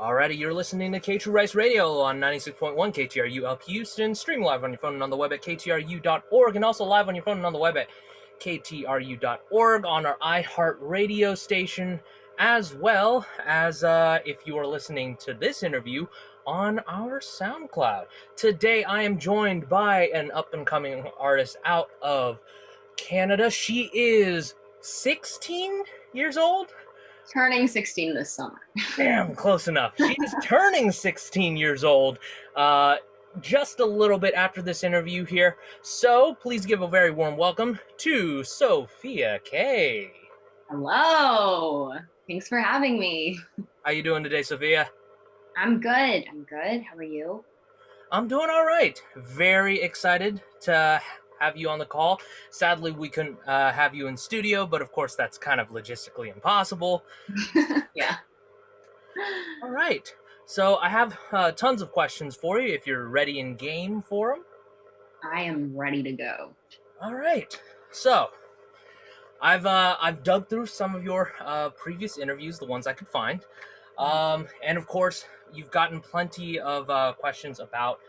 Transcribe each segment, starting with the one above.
Alrighty, you're listening to KTRU Rice Radio on 96.1 KTRU LP Houston. Stream live on your phone and on the web at KTRU.org, and also live on your phone and on the web at KTRU.org on our iHeartRadio station, as well as if you are listening to this interview on our SoundCloud. Today, I am joined by an up-and-coming artist out of Canada. She is 16 years old. Turning 16 this summer. Damn, close enough. She is turning 16 years old just a little bit after this interview here. So please give a very warm welcome to Sofia Kay. Hello. Thanks for having me. How you doing today, Sofia? I'm good. How are you? I'm doing all right. Very excited to have you on the call. Sadly, we couldn't have you in studio, but of course that's kind of logistically impossible. Yeah. All right. So I have tons of questions for you if you're ready and game for them. I am ready to go. All right. So I've dug through some of your previous interviews, the ones I could find, and of course you've gotten plenty of questions about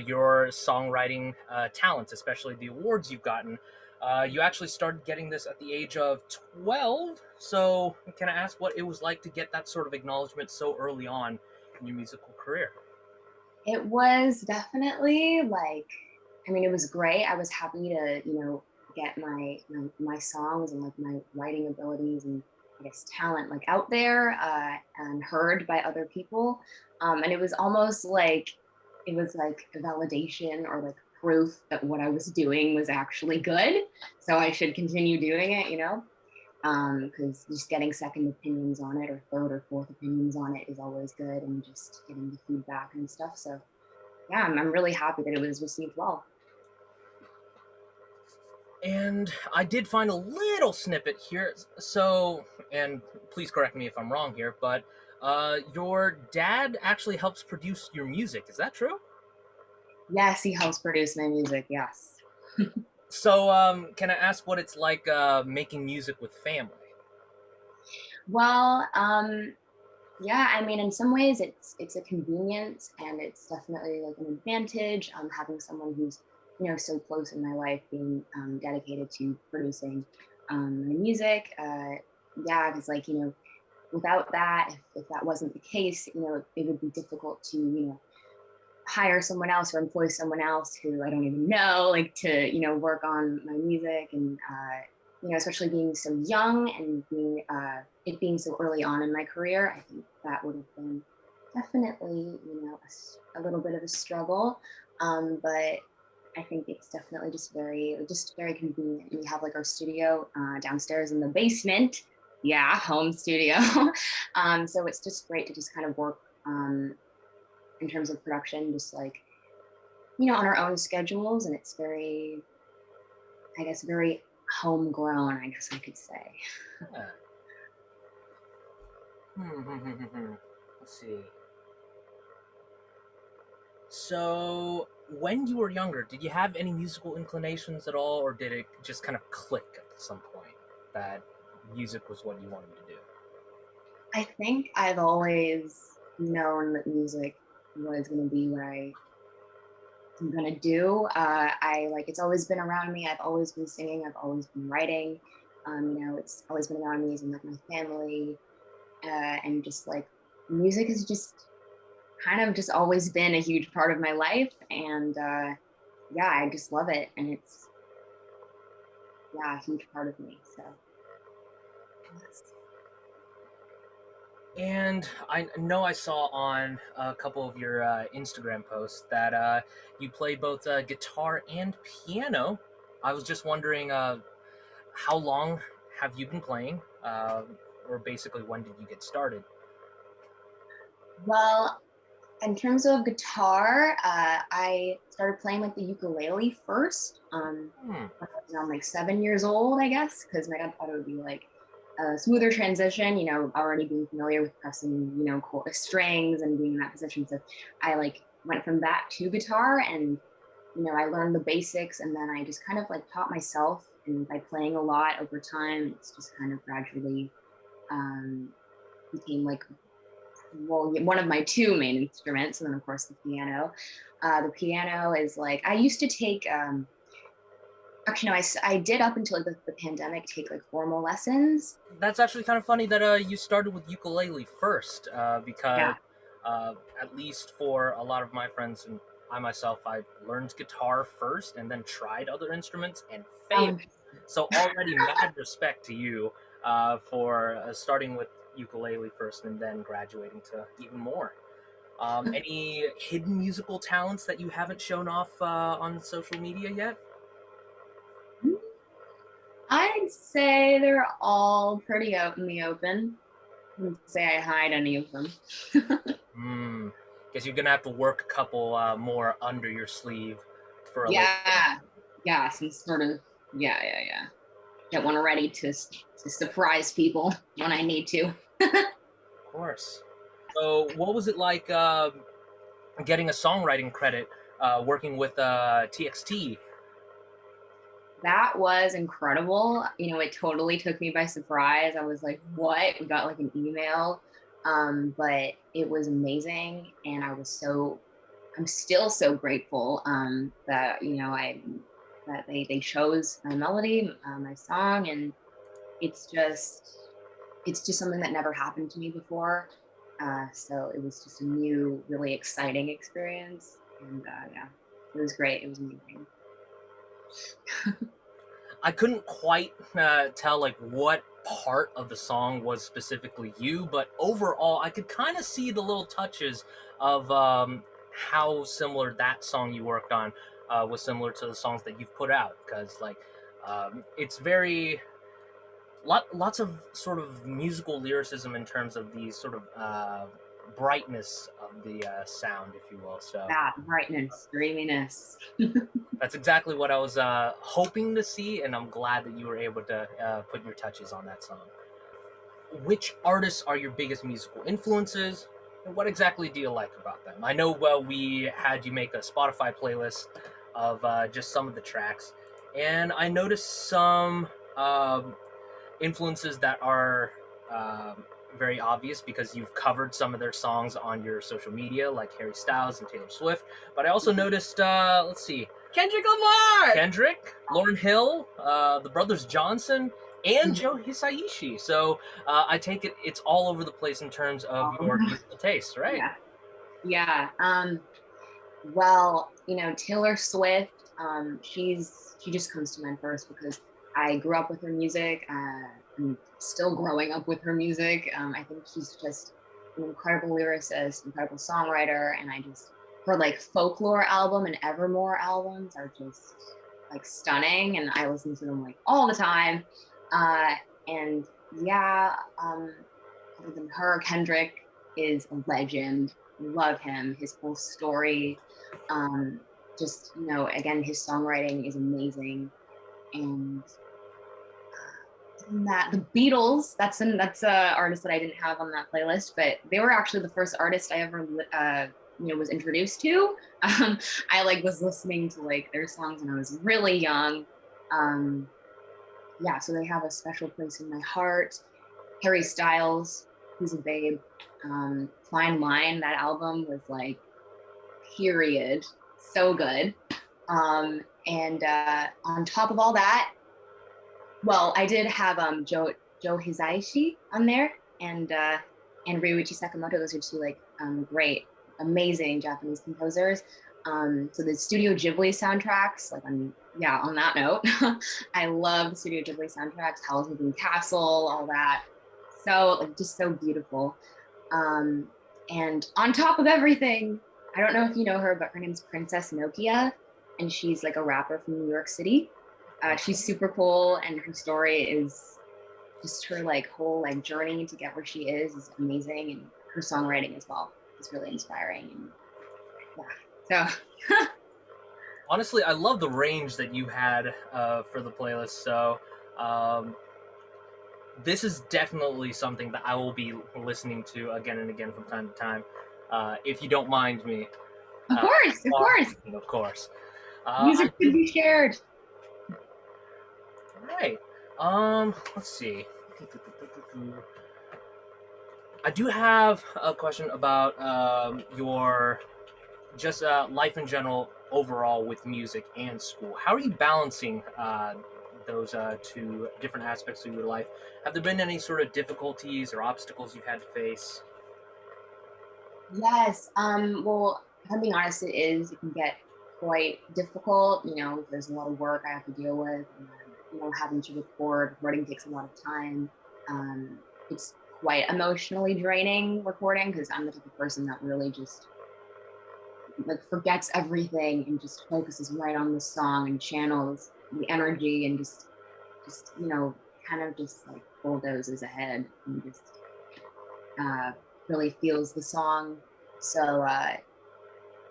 your songwriting talents, especially the awards you've gotten. You actually started getting this at the age of 12. So can I ask what it was like to get that sort of acknowledgement so early on in your musical career? It was definitely it was great. I was happy to, get my songs and like my writing abilities and I guess talent like out there and heard by other people. And it was almost like it was like a validation or like proof that what I was doing was actually good. So I should continue doing it, because just getting second opinions on it or third or fourth opinions on it is always good, and just getting the feedback and stuff. So yeah, I'm really happy that it was received well. And I did find a little snippet here. So, and please correct me if I'm wrong here, but your dad actually helps produce your music. Is that true? Yes, he helps produce my music. Yes. So, can I ask what it's like making music with family? Well, yeah, I mean, in some ways it's a convenience, and it's definitely like an advantage. Having someone who's so close in my life being dedicated to producing my music. Yeah, because without that, if that wasn't the case, it would be difficult to hire someone else or employ someone else who I don't even know, like to work on my music, and especially being so young and being it being so early on in my career. I think that would have been definitely a little bit of a struggle, but I think it's definitely just very convenient. We have like our studio downstairs in the basement. Yeah, home studio. So it's just great to just kind of work in terms of production, just like on our own schedules, and it's very, I guess, very homegrown, I guess I could say. Yeah. Let's see. So, when you were younger, did you have any musical inclinations at all, or did it just kind of click at some point that music was what you wanted to do? I think I've always known that music was going to be what I'm going to do. I like it's always been around me. I've always been singing. I've always been writing. It's always been around me in like my family, and just like music has just kind of just always been a huge part of my life, and yeah, I just love it, and it's a huge part of me. So yes. And I know I saw on a couple of your Instagram posts that you play both guitar and piano. I was just wondering, how long have you been playing? Or basically, when did you get started? Well, in terms of guitar, I started playing like the ukulele first. When I was around like 7 years old, I guess, because my dad thought it would be like a smoother transition, already being familiar with pressing, strings and being in that position. So I like went from that to guitar, and I learned the basics, and then I just kind of like taught myself, and by playing a lot over time, it's just kind of gradually became like well, one of my two main instruments, and then of course the piano. The piano is like I used to take. Actually, no, I did up until the pandemic take like formal lessons. That's actually kind of funny that you started with ukulele first, because Yeah. at least for a lot of my friends and I myself, I learned guitar first and then tried other instruments and failed. Um, So already mad respect to you for starting with ukulele first and then graduating to even more. Any hidden musical talents that you haven't shown off on social media yet? I'd say they're all pretty out in the open. I wouldn't say I hide any of them. Hmm. Guess you're gonna have to work a couple more under your sleeve for a later date. Yeah, yeah, some sort of yeah. Get one ready to surprise people when I need to. Of course. So, what was it like getting a songwriting credit working with TXT? That was incredible. You know, it totally took me by surprise. I was like, what? We got like an email. But it was amazing. And I'm still so grateful that, that they chose my melody, my song. And it's just, it's just something that never happened to me before. So it was just a new, really exciting experience. And yeah, it was great. It was amazing. I couldn't quite tell like what part of the song was specifically you, but overall, I could kind of see the little touches of how similar that song you worked on was similar to the songs that you've put out. Because like, it's very lots of sort of musical lyricism in terms of the sort of brightness of the sound, if you will. So That brightness, dreaminess. that's exactly what I was hoping to see, and I'm glad that you were able to put your touches on that song. Which artists are your biggest musical influences, and what exactly do you like about them? I know we had you make a Spotify playlist of just some of the tracks, and I noticed some influences that are very obvious because you've covered some of their songs on your social media, like Harry Styles and Taylor Swift. But I also noticed, let's see, Kendrick Lamar. Kendrick, Lauryn Hill, the Brothers Johnson, and Joe Hisaishi. So I take it it's all over the place in terms of your musical taste, right? Yeah, yeah. Well, Taylor Swift, she just comes to mind first because I grew up with her music. I'm still growing up with her music. I think she's just an incredible lyricist, incredible songwriter, and her like folklore album and Evermore albums are just like stunning, and I listen to them like all the time. Uh, and yeah, other than her, Kendrick is a legend. Love him, his whole story. Um, just again, his songwriting is amazing, and that the Beatles. That's a artist that I didn't have on that playlist, but they were actually the first artist I ever was introduced to. Um, I like was listening to like their songs when I was really young. Um, yeah, so they have a special place in my heart. Harry Styles, he's a babe. Fine Line, that album was like period, so good. And on top of all that, well, I did have Joe Hisaishi on there, and Ryuichi Sakamoto. Those are two like great, amazing Japanese composers. So the Studio Ghibli soundtracks, on that note, I love the Studio Ghibli soundtracks, Howl's Moving Castle, all that. So like just so beautiful. Um, and on top of everything, I don't know if you know her, but her name's Princess Nokia, and she's like a rapper from New York City. She's super cool, and her story is just her like whole like journey to get where she is amazing, and her songwriting as well is really inspiring. And yeah, so Honestly, I love the range that you had for the playlist. So um, this is definitely something that I will be listening to again and again from time to time, if you don't mind me. of course, of course, Of course. music I should did. be shared. Right. Let's see. I do have a question about your just life in general, overall with music and school. How are you balancing those two different aspects of your life? Have there been any sort of difficulties or obstacles you've had to face? Yes. Well, if I'm being honest, it can get quite difficult. There's a lot of work I have to deal with, and then, having to recording takes a lot of time. It's quite emotionally draining recording because I'm the type of person that really just like forgets everything and just focuses right on the song and channels the energy and just kind of just like bulldozes ahead and just uh really feels the song. So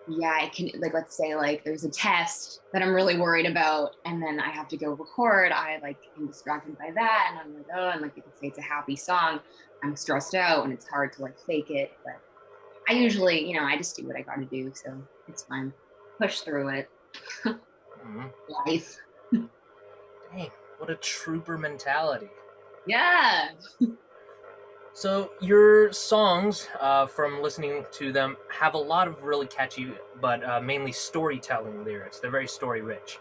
yeah, I can, like, let's say like there's a test that I'm really worried about and then I have to go record. I like am distracted by that and I'm like, oh, and like you could say it's a happy song. I'm stressed out and it's hard to like fake it. But I usually, I just do what I gotta do. So it's fine. Push through it. Mhm. Life. Dang, what a trooper mentality. Yeah. So your songs, from listening to them, have a lot of really catchy, but mainly storytelling lyrics. They're very story rich.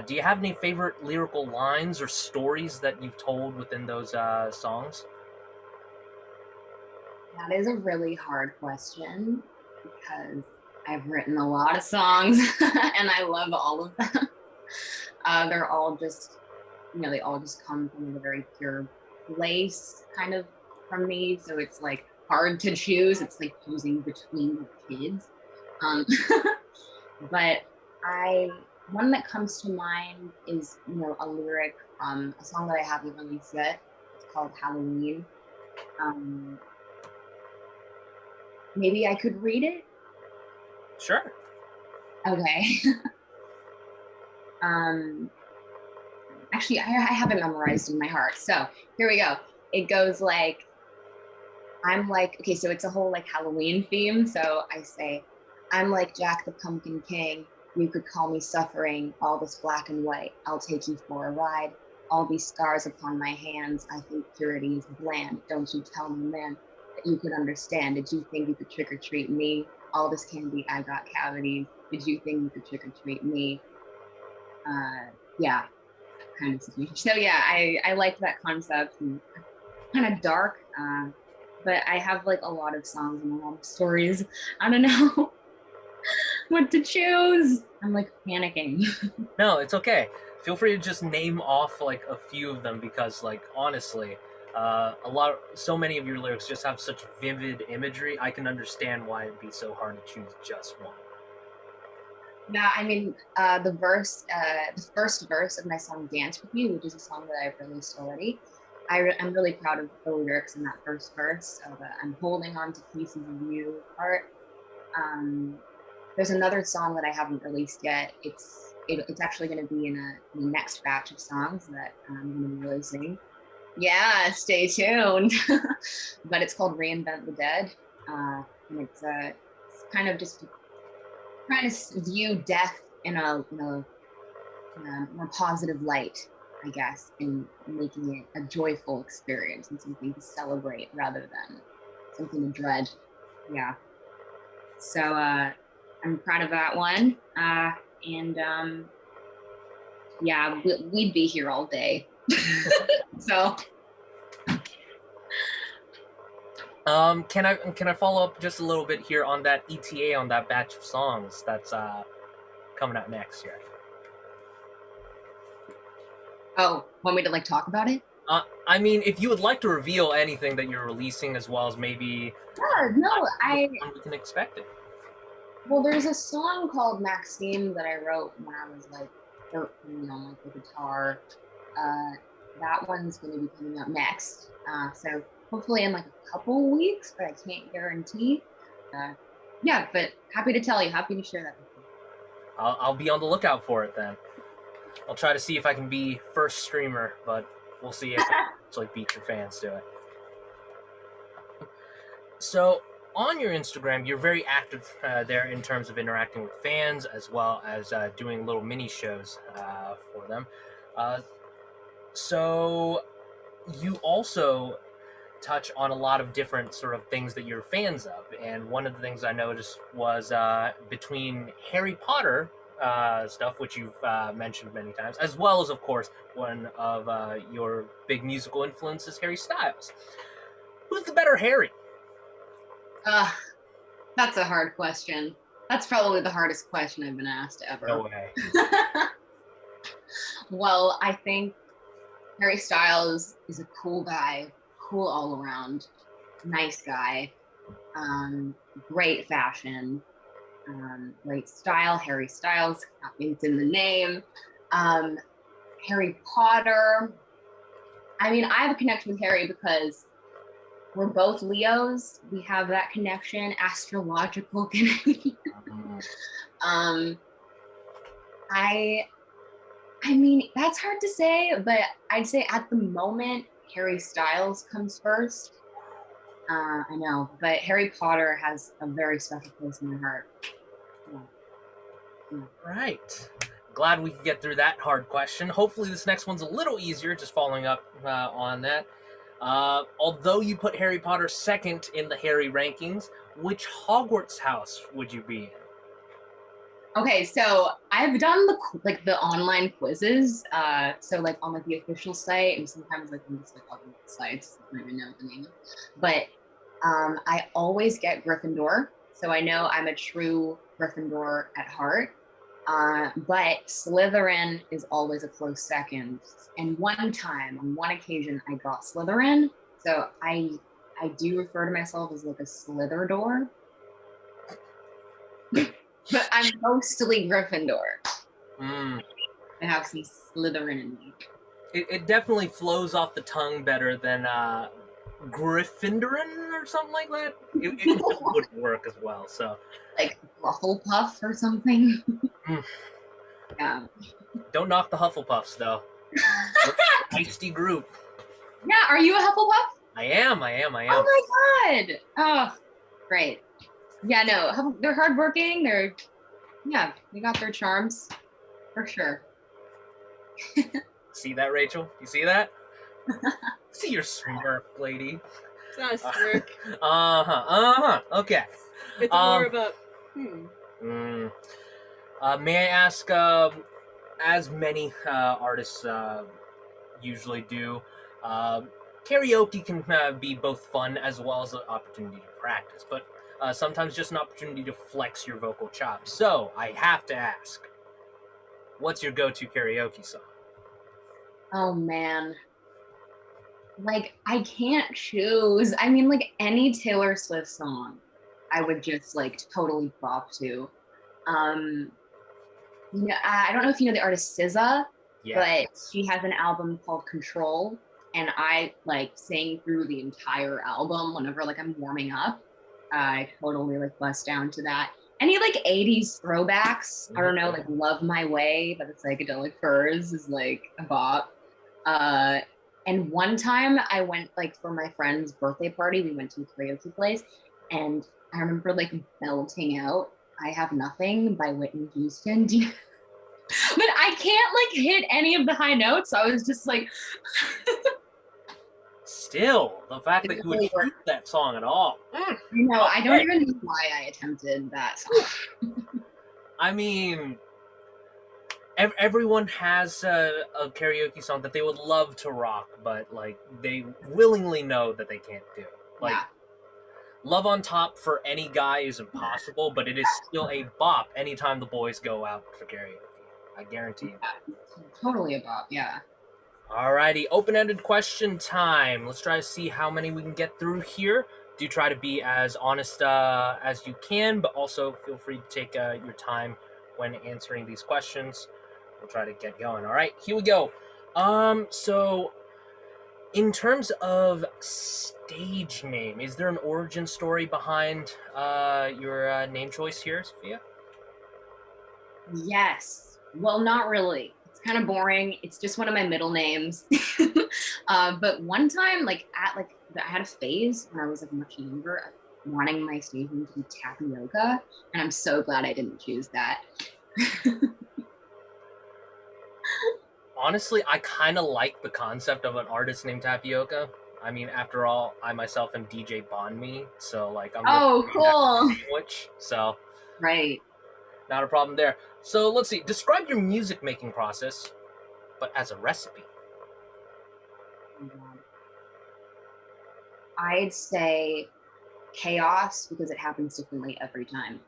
Do you have any favorite lyrical lines or stories that you've told within those songs? That is a really hard question because I've written a lot of songs and I love all of them. They're all just, they all just come from a very pure place kind of from me. So it's like hard to choose. It's like choosing between kids. Um, but one that comes to mind is, a lyric from a song that I haven't released yet. It's called Halloween. Um, Maybe I could read it. Sure. Okay. um, Actually, I have it memorized in my heart. So here we go. It goes like, I'm like, okay, so it's a whole like Halloween theme. So I say, I'm like Jack the Pumpkin King. You could call me suffering, all this black and white. I'll take you for a ride. All these scars upon my hands. I think purity is bland. Don't you tell me, man, that you could understand. Did you think you could trick or treat me? All this candy, I got cavities. Did you think you could trick or treat me? Yeah, kind of situation. So yeah, I like that concept and kind of dark. But I have like a lot of songs and a lot of stories. I don't know what to choose. I'm like panicking. No, it's okay. Feel free to just name off like a few of them because, like, honestly, so many of your lyrics just have such vivid imagery. I can understand why it'd be so hard to choose just one. Yeah, I mean, the first verse of my song "Dance with You," which is a song that I've released already. I'm really proud of the lyrics in that first verse. Of "I'm holding on to pieces of you" part. Um, there's another song that I haven't released yet. It's actually going to be in the next batch of songs that I'm going to be releasing. Yeah, stay tuned. But it's called "Reinvent the Dead," and it's kind of just trying to view death in a more positive light, I guess, and making it a joyful experience and something to celebrate rather than something to dread. Yeah. So I'm proud of that one. And yeah, we'd be here all day. So Can I follow up just a little bit here on that ETA on that batch of songs that's coming out next year? oh, want me to like talk about it? I mean, if you would like to reveal anything that you're releasing, as well as maybe Yeah, no, when we can expect it. well, there's a song called Maxime that I wrote when I was like 13 on like the guitar. Uh, that one's going to be coming out next. So hopefully in like a couple weeks, but I can't guarantee. Uh, yeah, but happy to tell you, happy to share that with you. I'll be on the lookout for it then. I'll try to see if I can be first streamer, but we'll see if I actually beat your fans to it. So on your Instagram, you're very active there in terms of interacting with fans as well as doing little mini shows for them. Uh, so you also touch on a lot of different sort of things that you're fans of. And one of the things I noticed was between Harry Potter stuff, which you've mentioned many times, as well as, of course, one of your big musical influences, Harry Styles. Who's the better Harry? Uh, that's a hard question. That's probably the hardest question I've been asked No ever. way. Well, I think Harry Styles is a cool guy, cool all around, nice guy, great fashion, great style. Harry Styles, it's in the name. Um, Harry Potter. I mean, I have a connection with Harry because we're both Leos. We have that connection, astrological connection. um, I I mean, that's hard to say, but I'd say at the moment, Harry Styles comes first. I know, but Harry Potter has a very special place in my heart. Yeah, yeah. Right. Glad we could get through that hard question. Hopefully, this next one's a little easier, just following up on that. Although you put Harry Potter second in the Harry rankings, which Hogwarts house would you be in? Okay, so I've done the online quizzes. So like on like the official site, and sometimes like on just like other sites, I don't even know the name. But I always get Gryffindor, so I know I'm a true Gryffindor at heart. But Slytherin is always a close second. And one time, on one occasion, I got Slytherin, so I do refer to myself as like a Slitherdor, but I'm mostly Gryffindor. Mm. I have some Slytherin in me. It definitely flows off the tongue better than Gryffindorin or something like that. It just wouldn't work as well. So, Like Rufflepuff or something. mm. Yeah. Don't knock the Hufflepuffs though. Feisty group. Yeah. Are you a Hufflepuff? I am. Oh my god. Oh, great. Yeah. No, they're hardworking. They got their charms for sure. See that, Rachel? You see that? See your smirk, lady. It's not a smirk. Okay. It's more about May I ask, as many artists usually do, karaoke can be both fun as well as an opportunity to practice, but sometimes just an opportunity to flex your vocal chops. So I have to ask, what's your go-to karaoke song? Oh man. Like I can't choose. I mean, like any Taylor Swift song, I would just like totally bop to. Um, I don't know if you know the artist SZA, Yeah. but she has an album called Control, and I like sing through the entire album whenever like I'm warming up. I totally like bust down to that. Any like 80s throwbacks, I don't know, like Love My Way, but it's psychedelic furs is like a bop. Uh, and one time I went like for my friend's birthday party, we went to a karaoke place, and I remember like belting out I Have Nothing by Whitney Houston. But I can't like hit any of the high notes. So I was just like, Still, the fact that you would really shoot that song at all. I don't even know why I attempted that song. I mean, everyone has a karaoke song that they would love to rock, but like they willingly know that they can't do. Like, Yeah. Love on Top for any guy is impossible, but it is still a bop anytime the boys go out for karaoke. I guarantee you. Yeah, totally a bop. Yeah. Alrighty, open-ended question time. Let's try to see how many we can get through here. Do try to be as honest as you can, but also feel free to take your time when answering these questions. We'll try to get going. All right, here we go. So in terms of stage name, is there an origin story behind your name choice here, Sophia? Yes. Well, not really. It's kind of boring. It's just one of my middle names. But one time, I had a phase when I was like much younger, wanting my stage name to be Tapioca, and I'm so glad I didn't choose that. Honestly, I kind of like the concept of an artist named Tapioca. I mean, after all, I myself am DJ Bond Me, so like I'm Oh, literally that cool. sandwich, so Right. not a problem there. So let's see. Describe your music making process, but as a recipe. Oh my God. I'd say chaos because it happens differently every time.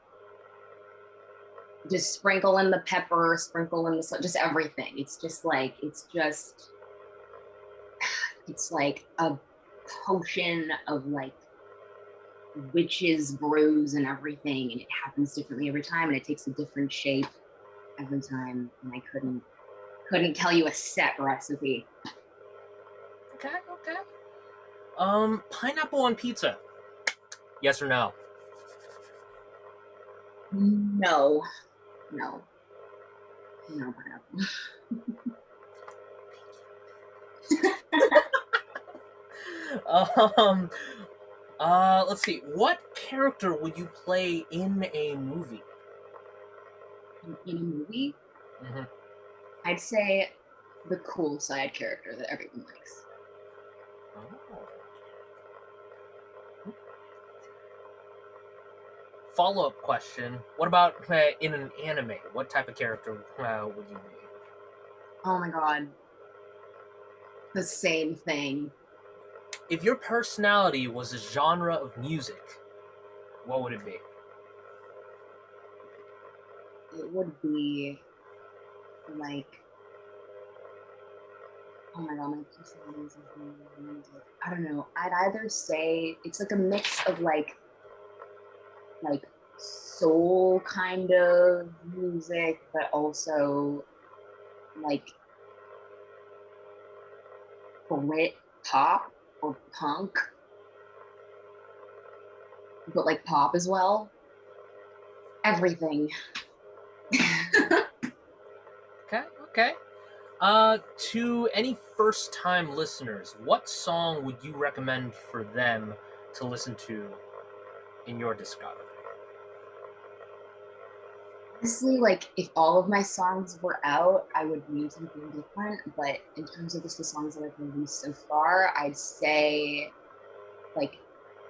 Just sprinkle in the pepper, sprinkle in the just everything. It's like a potion of like witches brews and everything, and it happens differently every time, and it takes a different shape every time. And I couldn't tell you a set recipe. Okay, okay. Pineapple on pizza. Yes or no? No, no, no pineapple. um, let's see. What character would you play in a movie? In a movie, Mm-hmm. I'd say the cool side character that everyone likes. Oh. Follow-up question. What about in an anime? What type of character would you be? Oh my god, the same thing. If your personality was a genre of music, what would it be? It would be like, oh my god, my personality is music. I don't know. I'd either say it's like a mix of like soul kind of music, but also like Brit pop or punk, but like pop as well. Everything. Okay, okay. To any first-time listeners, what song would you recommend for them to listen to in your discography? Honestly, like if all of my songs were out, I would name something different. But in terms of just the songs that I've released so far, I'd say like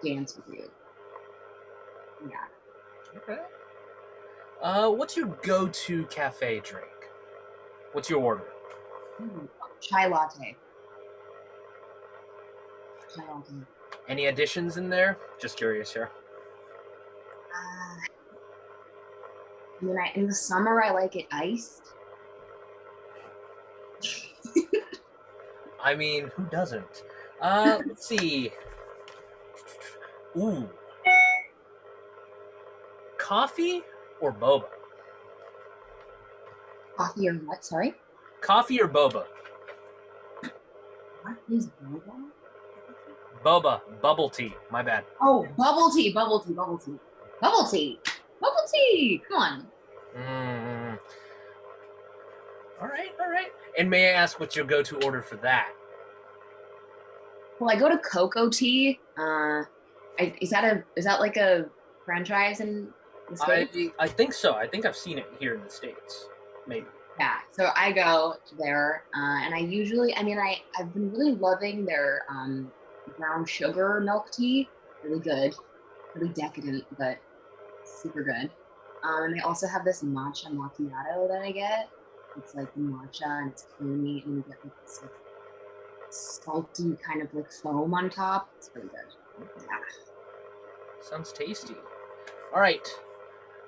Dance with You. Yeah. Okay. What's your go-to cafe drink? What's your order? Ooh, chai latte. Chai latte. Any additions in there? Just curious here. I mean, in the summer, I like it iced. I mean, who doesn't? Let's see. Ooh, coffee or boba? Coffee or what? Sorry. Coffee or boba? What is boba? Boba, bubble tea. My bad. Oh, bubble tea, bubble tea, bubble tea, bubble tea, bubble tea. Come on. Mm. All right, all right. And may I ask what's your go-to order for that? Well, I go to cocoa tea. Is that like a franchise in the States? I think so. I think I've seen it here in the States. Maybe. Yeah. So I go there, and I've been really loving their brown sugar milk tea. Really good, really decadent, but super good. And they also have this matcha macchiato that I get. It's like the matcha and it's creamy, and you get like this like salty kind of like foam on top. It's really good. Yeah. Sounds tasty. All right.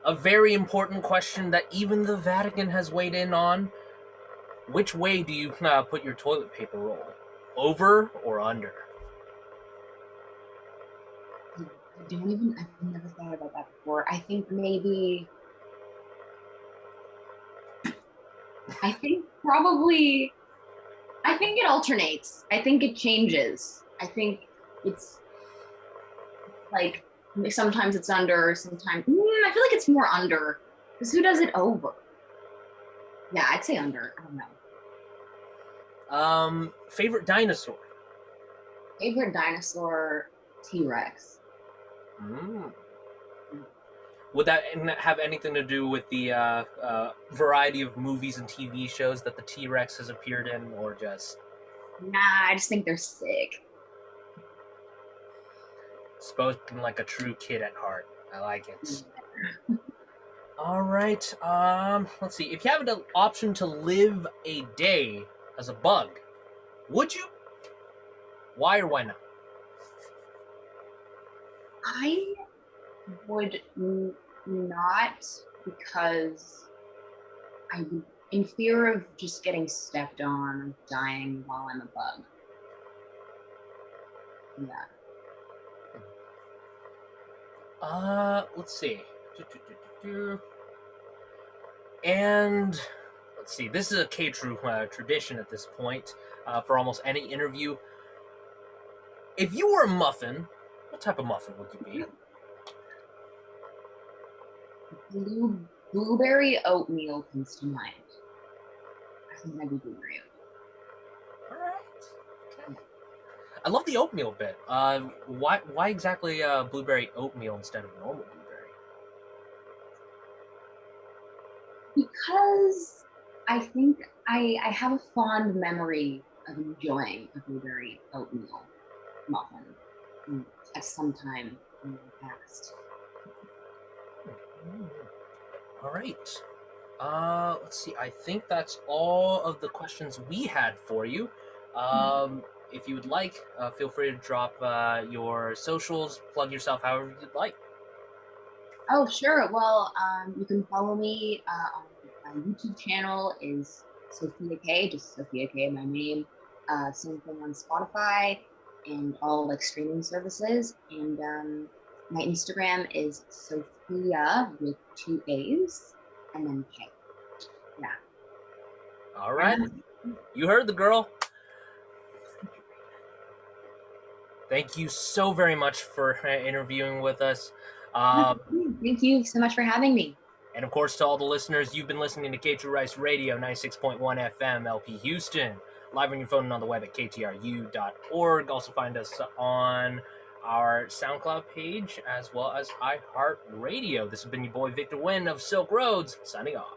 A very important question that even the Vatican has weighed in on. Which way do you put your toilet paper roll? Over or under? I've never thought about that before. I think probably, I think it alternates. I think it changes. I think it's like sometimes it's under, sometimes, I feel like it's more under because who does it over? Yeah, I'd say under. I don't know. Favorite dinosaur? Favorite dinosaur, T-Rex. Mm. Would that have anything to do with the variety of movies and TV shows that the T-Rex has appeared in, or just? Nah, I just think they're sick. Spoken like a true kid at heart. I like it. All right. Let's see. If you have the option to live a day as a bug, would you? Why or why not? I would not, because I would, in fear of just getting stepped on or dying while I'm a bug. Yeah. Let's see. And let's see. This is a KTRU tradition at this point for almost any interview. If you were a muffin, what type of muffin would you be? Blueberry oatmeal comes to mind. I think that'd be blueberry oatmeal. All right. Okay. I love the oatmeal bit. Why exactly blueberry oatmeal instead of normal blueberry? Because I think I have a fond memory of enjoying a blueberry oatmeal muffin at some time in the past. All right. Let's see. I think that's all of the questions we had for you. If you would like, feel free to drop your socials, plug yourself however you'd like. Oh, sure. Well, you can follow me on my YouTube channel is Sofia Kay, just Sofia Kay, my name. Same thing on Spotify and all like streaming services. And my Instagram is Sophia with 2 A's and then K. Yeah. All right. You heard the girl. Thank you so very much for interviewing with us. Thank you so much for having me. And of course, to all the listeners, you've been listening to KTRU Radio 96.1 FM, LP Houston, live on your phone and on the web at KTRU.org. Also find us on our SoundCloud page as well as iHeartRadio. This has been your boy Victor Nguyen of Silk Roads, signing off.